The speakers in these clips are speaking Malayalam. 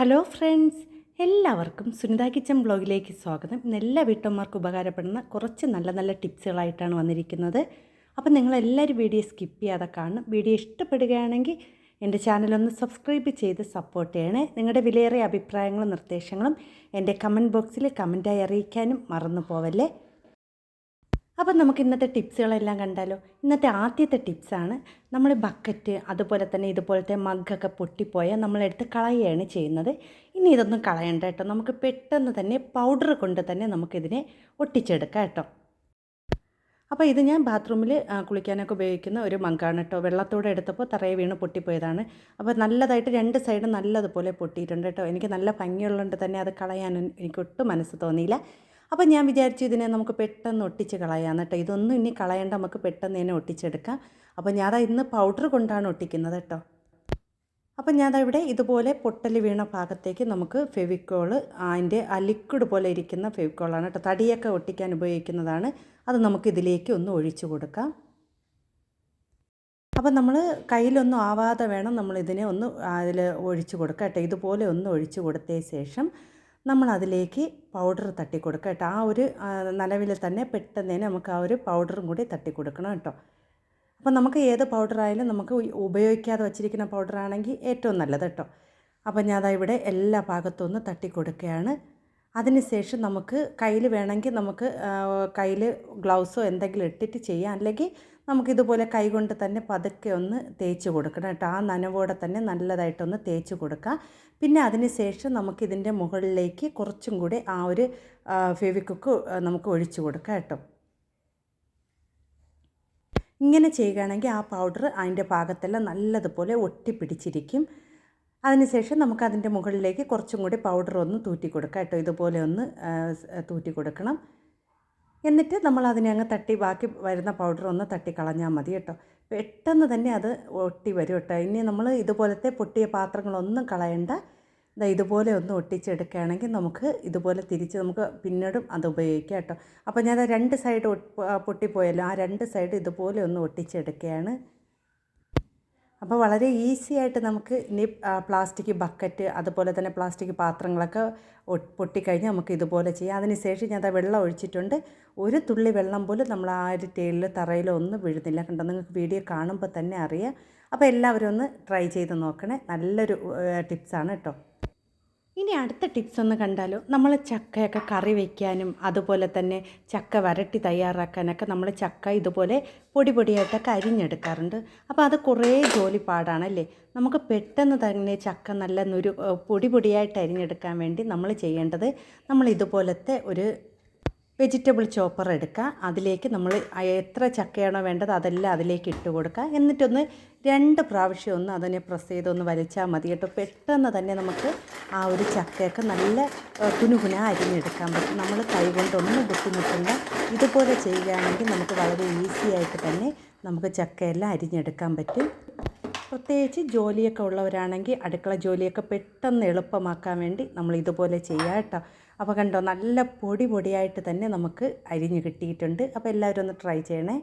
ഹലോ ഫ്രണ്ട്സ്, എല്ലാവർക്കും സുനിത കിച്ചൻ ബ്ലോഗിലേക്ക് സ്വാഗതം. ഇന്ന് എല്ലാ വീട്ടമ്മമാർക്കും ഉപകാരപ്പെടുന്ന കുറച്ച് നല്ല നല്ല ടിപ്സുകളായിട്ടാണ് വന്നിരിക്കുന്നത്. അപ്പോൾ നിങ്ങളെല്ലാവരും വീഡിയോ സ്കിപ്പ് ചെയ്യാതെ കാണും. വീഡിയോ ഇഷ്ടപ്പെടുകയാണെങ്കിൽ എൻ്റെ ചാനലൊന്ന് സബ്സ്ക്രൈബ് ചെയ്ത് സപ്പോർട്ട് ചെയ്യണേ. നിങ്ങളുടെ വിലയേറിയ അഭിപ്രായങ്ങളും നിർദ്ദേശങ്ങളും എൻ്റെ കമൻറ്റ് ബോക്സിൽ കമൻറ്റായി അറിയിക്കാനും മറന്നു പോവല്ലേ. അപ്പം നമുക്ക് ഇന്നത്തെ ടിപ്സുകളെല്ലാം കണ്ടാലോ. ഇന്നത്തെ ആദ്യത്തെ ടിപ്സാണ്, നമ്മൾ ബക്കറ്റ് അതുപോലെ തന്നെ ഇതുപോലത്തെ മഗ്ഗൊക്കെ പൊട്ടിപ്പോയാൽ നമ്മളെടുത്ത് കളയുകയാണ് ചെയ്യുന്നത്. ഇനി ഇതൊന്നും കളയണ്ട കേട്ടോ, നമുക്ക് പെട്ടെന്ന് തന്നെ പൗഡർ കൊണ്ട് തന്നെ നമുക്കിതിനെ ഒട്ടിച്ചെടുക്കാം കേട്ടോ. അപ്പോൾ ഇത് ഞാൻ ബാത്റൂമിൽ കുളിക്കാനൊക്കെ ഉപയോഗിക്കുന്ന ഒരു മഗ്ഗാണ് കേട്ടോ. വെള്ളത്തോടെ എടുത്തപ്പോൾ തറയെ വീണ് പൊട്ടിപ്പോയതാണ്. അപ്പോൾ നല്ലതായിട്ട് രണ്ട് സൈഡും നല്ലതുപോലെ പൊട്ടിയിട്ടുണ്ട് കേട്ടോ. എനിക്ക് നല്ല ഭംഗിയുള്ളതുകൊണ്ട് തന്നെ അത് കളയാനും എനിക്കൊട്ടും മനസ്സ് തോന്നിയില്ല. അപ്പോൾ ഞാൻ വിചാരിച്ചു ഇതിനെ നമുക്ക് പെട്ടെന്ന് ഒട്ടിച്ച് കളയാമെന്ന് കേട്ടോ. ഇതൊന്നും ഇനി കളയേണ്ട, നമുക്ക് പെട്ടെന്ന് തന്നെ ഒട്ടിച്ചെടുക്കാം. അപ്പോൾ ഞാനതാ ഇന്ന് പൗഡർ കൊണ്ടാണ് ഒട്ടിക്കുന്നത് കേട്ടോ. അപ്പം ഞാനതാ ഇവിടെ ഇതുപോലെ പൊട്ടൽ വീണ ഭാഗത്തേക്ക് നമുക്ക് ഫെവിക്കോള്, അതിൻ്റെ ആ ലിക്വിഡ് പോലെ ഇരിക്കുന്ന ഫെവിക്കോളാണ് കേട്ടോ, തടിയൊക്കെ ഒട്ടിക്കാൻ ഉപയോഗിക്കുന്നതാണ്. അത് നമുക്ക് ഇതിലേക്ക് ഒന്ന് ഒഴിച്ചു കൊടുക്കാം. അപ്പം നമ്മൾ കയ്യിലൊന്നും ആവാതെ വേണം നമ്മളിതിനെ ഒന്ന് അതിൽ ഒഴിച്ചു കൊടുക്കാം കേട്ടോ. ഇതുപോലെ ഒന്ന് ഒഴിച്ചു കൊടുത്തതിന് ശേഷം നമ്മൾ അതിലേക്ക് പൗഡർ തട്ടി കൊടുക്കുക കേട്ടോ. ആ ഒരു നനവിൽ തന്നെ പെട്ടെന്ന് തന്നെ നമുക്ക് ആ ഒരു പൗഡറും കൂടി തട്ടി കൊടുക്കണം കേട്ടോ. അപ്പോൾ നമുക്ക് ഏത് പൗഡറായാലും നമുക്ക് ഉപയോഗിക്കാതെ വച്ചിരിക്കുന്ന പൗഡറാണെങ്കിൽ ഏറ്റവും നല്ലത് കേട്ടോ. അപ്പോൾ ഞാൻ ഇവിടെ എല്ലാ ഭാഗത്തും ഒന്ന് തട്ടി കൊടുക്കുകയാണ്. അതിനുശേഷം നമുക്ക് കയ്യിൽ വേണമെങ്കിൽ നമുക്ക് കയ്യിൽ ഗ്ലൗസോ എന്തെങ്കിലും ഇട്ടിട്ട് ചെയ്യാം, അല്ലെങ്കിൽ നമുക്കിതുപോലെ കൈകൊണ്ട് തന്നെ പതുക്കെ ഒന്ന് തേച്ച് കൊടുക്കണം കേട്ടോ. ആ നനവോടെ തന്നെ നല്ലതായിട്ടൊന്ന് തേച്ച് കൊടുക്കാം. പിന്നെ അതിന് ശേഷം നമുക്കിതിൻ്റെ മുകളിലേക്ക് കുറച്ചും കൂടി ആ ഒരു ഫെവിക്വിക്ക് നമുക്ക് ഒഴിച്ചു കൊടുക്കാം കേട്ടോ. ഇങ്ങനെ ചെയ്യുകയാണെങ്കിൽ ആ പൗഡർ അതിൻ്റെ ഭാഗത്തെല്ലാം നല്ലതുപോലെ ഒട്ടിപ്പിടിച്ചിരിക്കും. അതിനുശേഷം നമുക്കതിൻ്റെ മുകളിലേക്ക് കുറച്ചും കൂടി പൗഡർ ഒന്ന് തൂറ്റി കൊടുക്കാം കേട്ടോ. ഇതുപോലെ ഒന്ന് തൂറ്റി കൊടുക്കണം. എന്നിട്ട് നമ്മൾ അതിനെ അങ്ങ് തട്ടി ബാക്കി വരുന്ന പൗഡർ ഒന്ന് തട്ടി കളഞ്ഞാൽ മതി കേട്ടോ. പെട്ടെന്ന് തന്നെ അത് ഒട്ടി വരും കേട്ടോ. ഇനി നമ്മൾ ഇതുപോലത്തെ പൊട്ടിയ പാത്രങ്ങളൊന്നും കളയണ്ട. ഇതുപോലെ ഒന്ന് ഒട്ടിച്ചെടുക്കുകയാണെങ്കിൽ നമുക്ക് ഇതുപോലെ തിരിച്ച് നമുക്ക് പിന്നീടും അത് ഉപയോഗിക്കാം കേട്ടോ. അപ്പോൾ ഞാൻ രണ്ട് സൈഡ് പൊട്ടിപ്പോയല്ലോ, ആ രണ്ട് സൈഡ് ഇതുപോലെ ഒന്ന് ഒട്ടിച്ചെടുക്കുകയാണ്. അപ്പോൾ വളരെ ഈസി ആയിട്ട് നമുക്ക് ഇനി പ്ലാസ്റ്റിക് ബക്കറ്റ് അതുപോലെ തന്നെ പ്ലാസ്റ്റിക് പാത്രങ്ങളൊക്കെ പൊട്ടിക്കഴിഞ്ഞാൽ നമുക്ക് ഇതുപോലെ ചെയ്യാം. അതിനുശേഷം ഞാൻ വെള്ളം ഒഴിച്ചിട്ടുണ്ട്. ഒരു തുള്ളി വെള്ളം പോലും നമ്മൾ ആ ഒരു ടേലിൽ തറയിലോ ഒന്നും വീഴുന്നില്ല കണ്ടോ. നിങ്ങൾക്ക് വീഡിയോ കാണുമ്പോൾ തന്നെ അറിയാം. അപ്പോൾ എല്ലാവരും ഒന്ന് ട്രൈ ചെയ്ത് നോക്കണേ. നല്ലൊരു ടിപ്സാണ് കേട്ടോ. ഇനി അടുത്ത ടിപ്സ് ഒന്ന് കണ്ടാലോ. നമ്മൾ ചക്കയൊക്കെ കറി വയ്ക്കാനും അതുപോലെ തന്നെ ചക്ക വരട്ടി തയ്യാറാക്കാനൊക്കെ നമ്മൾ ചക്ക ഇതുപോലെ പൊടി പൊടിയായിട്ടൊക്കെ അരിഞ്ഞെടുക്കാറുണ്ട്. അപ്പോൾ അത് കുറേ ജോലി പാടാണല്ലേ. നമുക്ക് പെട്ടെന്ന് തന്നെ ചക്ക നല്ല പൊടി പൊടിയായിട്ട് അരിഞ്ഞെടുക്കാൻ വേണ്ടി നമ്മൾ ചെയ്യേണ്ടത്, നമ്മൾ ഇതുപോലത്തെ ഒരു വെജിറ്റബിൾ ചോപ്പർ എടുക്കുക. അതിലേക്ക് നമ്മൾ എത്ര ചക്കയാണോ വേണ്ടത് അതെല്ലാം അതിലേക്ക് ഇട്ട് കൊടുക്കുക. എന്നിട്ടൊന്ന് 2 പ്രാവശ്യം ഒന്ന് അതിനെ പ്രസ് ചെയ്തൊന്ന് വലിച്ചാൽ മതി കേട്ടോ. പെട്ടെന്ന് തന്നെ നമുക്ക് ആ ഒരു ചക്കയൊക്കെ നല്ല കുനുകുന അരിഞ്ഞെടുക്കാൻ പറ്റും. നമ്മൾ കൈ കൊണ്ടൊന്നും ബുദ്ധിമുട്ടില്ല. ഇതുപോലെ ചെയ്യുകയാണെങ്കിൽ നമുക്ക് വളരെ ഈസി ആയിട്ട് തന്നെ നമുക്ക് ചക്കയെല്ലാം അരിഞ്ഞെടുക്കാൻ പറ്റും. പ്രത്യേകിച്ച് ജോലിയൊക്കെ ഉള്ളവരാണെങ്കിൽ അടുക്കള ജോലിയൊക്കെ പെട്ടെന്ന് എളുപ്പമാക്കാൻ വേണ്ടി നമ്മൾ ഇതുപോലെ ചെയ്യാം കേട്ടോ. അപ്പോൾ കണ്ടോ, നല്ല പൊടി പൊടിയായിട്ട് തന്നെ നമുക്ക് അരിഞ്ഞ് കിട്ടിയിട്ടുണ്ട്. അപ്പോൾ എല്ലാവരും ഒന്ന് ട്രൈ ചെയ്യണേ.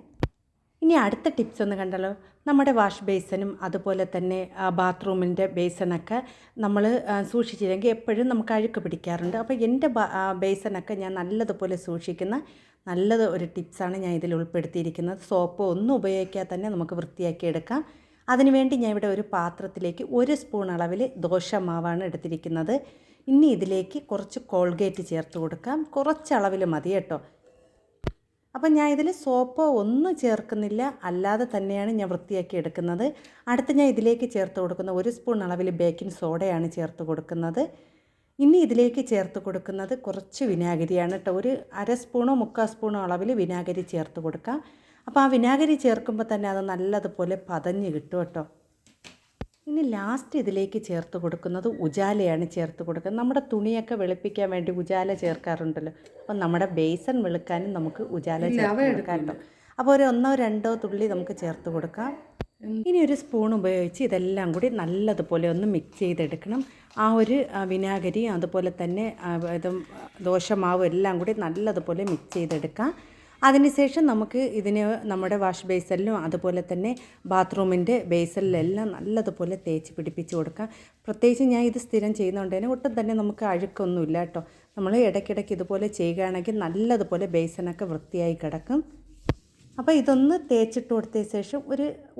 ഇനി അടുത്ത ടിപ്സ് ഒന്ന് കണ്ടല്ലോ. നമ്മുടെ വാഷ് ബേസിനും അതുപോലെ തന്നെ ബാത്റൂമിൻ്റെ ബേസനൊക്കെ നമ്മൾ സൂക്ഷിച്ചില്ലെങ്കിൽ എപ്പോഴും നമുക്ക് അഴുക്ക് പിടിക്കാറുണ്ട്. അപ്പോൾ എൻ്റെ ബേസനൊക്കെ ഞാൻ നല്ലതുപോലെ സൂക്ഷിക്കുന്ന നല്ലത് ഒരു ടിപ്സാണ് ഞാൻ ഇതിൽ ഉൾപ്പെടുത്തിയിരിക്കുന്നത്. സോപ്പ് ഒന്നും ഉപയോഗിക്കാതെ തന്നെ നമുക്ക് വൃത്തിയാക്കി എടുക്കാം. അതിനുവേണ്ടി ഞാൻ ഇവിടെ ഒരു പാത്രത്തിലേക്ക് 1 സ്പൂൺ അളവിൽ ദോശമാവാണ് എടുത്തിരിക്കുന്നത്. ഇനി ഇതിലേക്ക് കുറച്ച് കോൾഗേറ്റ് ചേർത്ത് കൊടുക്കാം. കുറച്ചളവിൽ മതി കേട്ടോ. അപ്പം ഞാൻ ഇതിൽ സോപ്പോ ഒന്നും ചേർക്കുന്നില്ല, അല്ലാതെ തന്നെയാണ് ഞാൻ വൃത്തിയാക്കി എടുക്കുന്നത്. അടുത്ത് ഞാൻ ഇതിലേക്ക് ചേർത്ത് കൊടുക്കുന്ന 1 സ്പൂൺ അളവിൽ ബേക്കിംഗ് സോഡയാണ് ചേർത്ത് കൊടുക്കുന്നത്. ഇനി ഇതിലേക്ക് ചേർത്ത് കൊടുക്കുന്നത് കുറച്ച് വിനാഗിരിയാണ് കേട്ടോ. ഒരു 1/2 സ്പൂണോ 3/4 സ്പൂണോ അളവിൽ വിനാഗിരി ചേർത്ത് കൊടുക്കാം. അപ്പോൾ ആ വിനാഗിരി ചേർക്കുമ്പോൾ തന്നെ അത് നല്ലതുപോലെ പതഞ്ഞ് കിട്ടും കേട്ടോ. ഇനി ലാസ്റ്റ് ഇതിലേക്ക് ചേർത്ത് കൊടുക്കുന്നത് ഉജാലയാണ് ചേർത്ത് കൊടുക്കുന്നത്. നമ്മുടെ തുണിയൊക്കെ വെളുപ്പിക്കാൻ വേണ്ടി ഉജാല ചേർക്കാറുണ്ടല്ലോ. അപ്പം നമ്മുടെ ബേസൻ വെളുക്കാനും നമുക്ക് ഉജാല ചേർത്ത് കൊടുക്കാം കേട്ടോ. അപ്പോൾ ഒരു 1-2 തുള്ളി നമുക്ക് ചേർത്ത് കൊടുക്കാം. ഇനി ഒരു സ്പൂൺ ഉപയോഗിച്ച് ഇതെല്ലാം കൂടി നല്ലതുപോലെ ഒന്ന് മിക്സ് ചെയ്തെടുക്കണം. ആ ഒരു വിനാഗിരി അതുപോലെ തന്നെ ഇതും ദോശമാവും എല്ലാം കൂടി നല്ലതുപോലെ മിക്സ് ചെയ്തെടുക്കാം. അതിനുശേഷം നമുക്ക് ഇതിന് നമ്മുടെ വാഷ് ബേസിലും അതുപോലെ തന്നെ ബാത്റൂമിൻ്റെ ബേസിലെല്ലാം നല്ലതുപോലെ തേച്ച് പിടിപ്പിച്ച് കൊടുക്കാം. പ്രത്യേകിച്ച് ഞാൻ ഇത് സ്ഥിരം ചെയ്യുന്നതുകൊണ്ട് തന്നെ ഒട്ടും തന്നെ നമുക്ക് അഴുക്കൊന്നുമില്ല കേട്ടോ. നമ്മൾ ഇടയ്ക്കിടയ്ക്ക് ഇതുപോലെ ചെയ്യുകയാണെങ്കിൽ നല്ലതുപോലെ ബേസിനൊക്കെ വൃത്തിയായി കിടക്കും. അപ്പോൾ ഇതൊന്ന് തേച്ചിട്ട് കൊടുത്തതിന് ശേഷം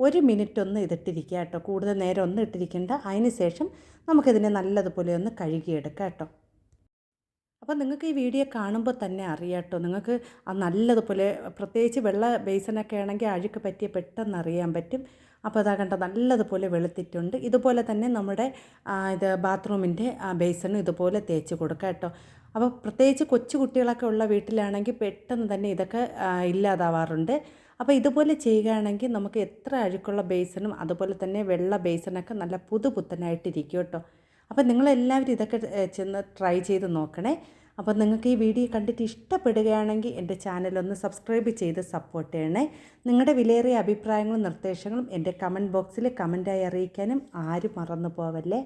ഒരു മിനിറ്റ് ഒന്ന് ഇതിട്ടിരിക്കുക കേട്ടോ. കൂടുതൽ നേരം ഒന്നും ഇട്ടിരിക്കേണ്ട. അതിന് ശേഷം നമുക്കിതിനെ നല്ലതുപോലെ ഒന്ന് കഴുകിയെടുക്കാം കേട്ടോ. അപ്പോൾ നിങ്ങൾക്ക് ഈ വീഡിയോ കാണുമ്പോൾ തന്നെ അറിയാം കേട്ടോ, നിങ്ങൾക്ക് നല്ലതുപോലെ പ്രത്യേകിച്ച് വെള്ള ബേസിനൊക്കെ ആണെങ്കിൽ അഴുക്ക് പറ്റിയ പെട്ടെന്ന് അറിയാൻ പറ്റും. അപ്പോൾ അതാ കണ്ടോ നല്ലതുപോലെ വെളുത്തിട്ടുണ്ട്. ഇതുപോലെ തന്നെ നമ്മുടെ ഇത് ബാത്റൂമിൻ്റെ ബേസിനും ഇതുപോലെ തേച്ച് കൊടുക്കാം കേട്ടോ. അപ്പോൾ പ്രത്യേകിച്ച് കൊച്ചു കുട്ടികളൊക്കെ ഉള്ള വീട്ടിലാണെങ്കിൽ പെട്ടെന്ന് തന്നെ ഇതൊക്കെ ഇല്ലാതാവാറുണ്ട്. അപ്പോൾ ഇതുപോലെ ചെയ്യുകയാണെങ്കിൽ നമുക്ക് എത്ര അഴുക്കുള്ള ബേസിനും അതുപോലെ തന്നെ വെള്ള ബേസിനൊക്കെ നല്ല പുതുപുത്തനായിട്ടിരിക്കും കേട്ടോ. അപ്പോൾ നിങ്ങളെല്ലാവരും ഇതൊക്കെ ചെന്ന് ട്രൈ ചെയ്ത് നോക്കണേ. അപ്പോൾ നിങ്ങൾക്ക് ഈ വീഡിയോ കണ്ടിട്ട് ഇഷ്ടപ്പെടുകയാണെങ്കിൽ എൻ്റെ ചാനലൊന്ന് സബ്സ്ക്രൈബ് ചെയ്ത് സപ്പോർട്ട് ചെയ്യണേ. നിങ്ങളുടെ വിലയേറിയ അഭിപ്രായങ്ങളും നിർദ്ദേശങ്ങളും എൻ്റെ കമൻറ്റ് ബോക്സിൽ കമൻറ്റായി അറിയിക്കാനും ആരും മറന്നു പോവല്ലേ.